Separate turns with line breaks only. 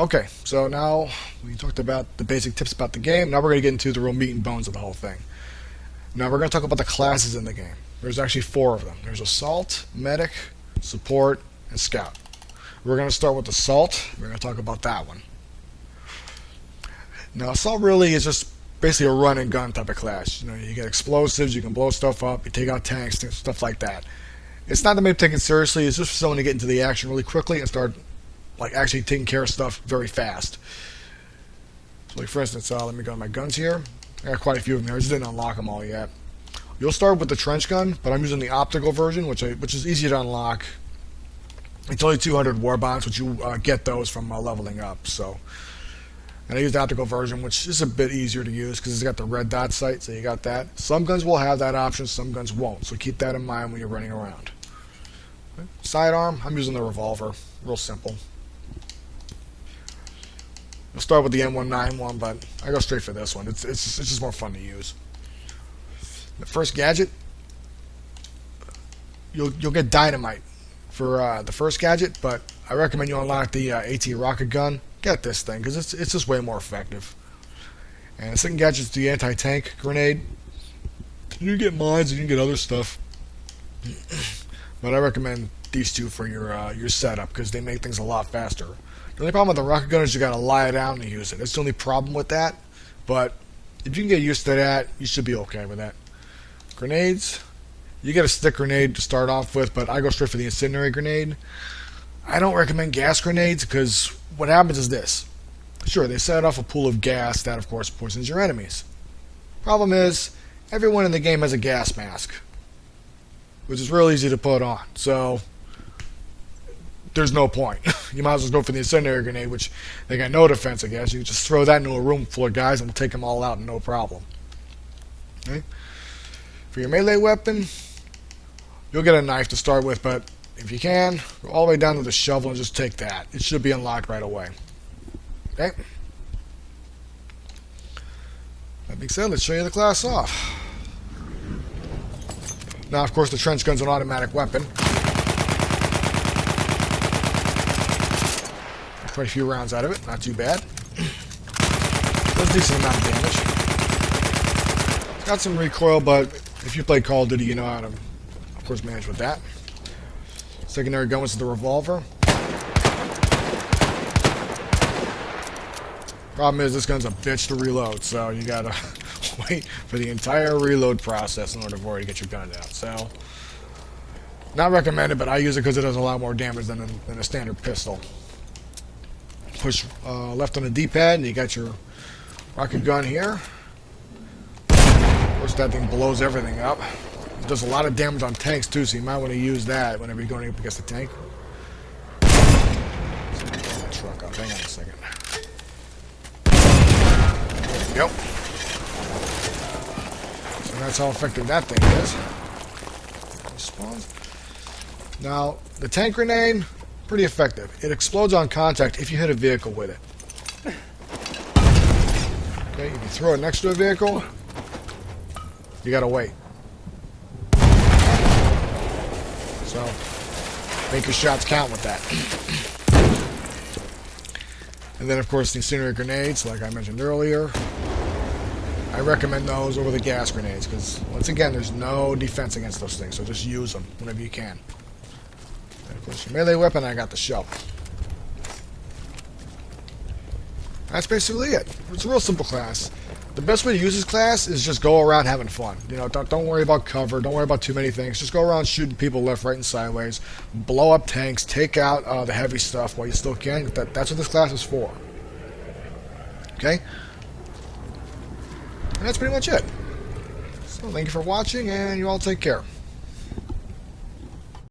Okay, so now we talked about the basic tips about the game. Now we're going to get into the real meat and bones of the whole thing. Now we're going to talk about the classes in the game. There's actually four of them. There's Assault, Medic, Support, and Scout. We're going to start with Assault. We're going to talk about that one. Now Assault really is just basically a run and gun type of class. You get explosives, you can blow stuff up, you take out tanks, stuff like that. It's not to make taken seriously. It's just for someone to get into the action really quickly and start actually taking care of stuff very fast. So for instance, let me go to my guns here. I got quite a few of them here. I just didn't unlock them all yet. You'll start with the trench gun, but I'm using the optical version, which is easy to unlock. It's only 200 war bonds, which you get those from leveling up. And I use the optical version, which is a bit easier to use because it's got the red dot sight, so you got that. Some guns will have that option, some guns won't, so keep that in mind when you're running around. Okay. Sidearm, I'm using the revolver, real simple. I'll start with the M191, but I go straight for this one. It's just more fun to use. The first gadget, you'll get dynamite for the first gadget, but I recommend you unlock the AT rocket gun. Get this thing because it's just way more effective. And the second gadget is the anti-tank grenade. You can get mines and you can get other stuff, but I recommend these two for your setup because they make things a lot faster. The only problem with the rocket gun is you gotta lie down to use it. That's the only problem with that. But if you can get used to that, you should be okay with that. Grenades, you get a stick grenade to start off with, but I go straight for the incendiary grenade. I don't recommend gas grenades because what happens is this. Sure, they set off a pool of gas that, of course, poisons your enemies. Problem is, everyone in the game has a gas mask, which is real easy to put on. So there's no point. You might as well go for the incendiary grenade, which they got no defense, I guess. You can just throw that into a room full of guys and we'll take them all out, no problem. Okay? For your melee weapon, you'll get a knife to start with, but if you can, go all the way down to the shovel and just take that. It should be unlocked right away. Okay? That being said, let's show you the class off. Now, of course, the trench gun's an automatic weapon. Quite a few rounds out of it, not too bad. Does a decent amount of damage. It's got some recoil, but if you play Call of Duty, you know how to, of course, manage with that. Secondary gun is the revolver. Problem is, this gun's a bitch to reload, so you gotta wait for the entire reload process in order for it to get your gun out. So, not recommended, but I use it because it does a lot more damage than a standard pistol. Push left on the D-pad, and you got your rocket gun here. Of course, that thing blows everything up. It does a lot of damage on tanks too, so you might want to use that whenever you're going up against a tank. Let's get that truck up. Hang on a second. There we go. So that's how effective that thing is. Spawns. Now, the tank grenade, pretty effective. It explodes on contact if you hit a vehicle with it. Okay, if you throw it next to a vehicle, you gotta wait. So, make your shots count with that. And then, of course, the incendiary grenades, like I mentioned earlier. I recommend those over the gas grenades, because, once again, there's no defense against those things, so just use them whenever you can. And, of course, your melee weapon, I got the shovel. That's basically it. It's a real simple class. The best way to use this class is just go around having fun. Don't worry about cover. Don't worry about too many things. Just go around shooting people left, right, and sideways. Blow up tanks. Take out the heavy stuff while you still can. That's what this class is for. Okay? And that's pretty much it. So thank you for watching, and you all take care.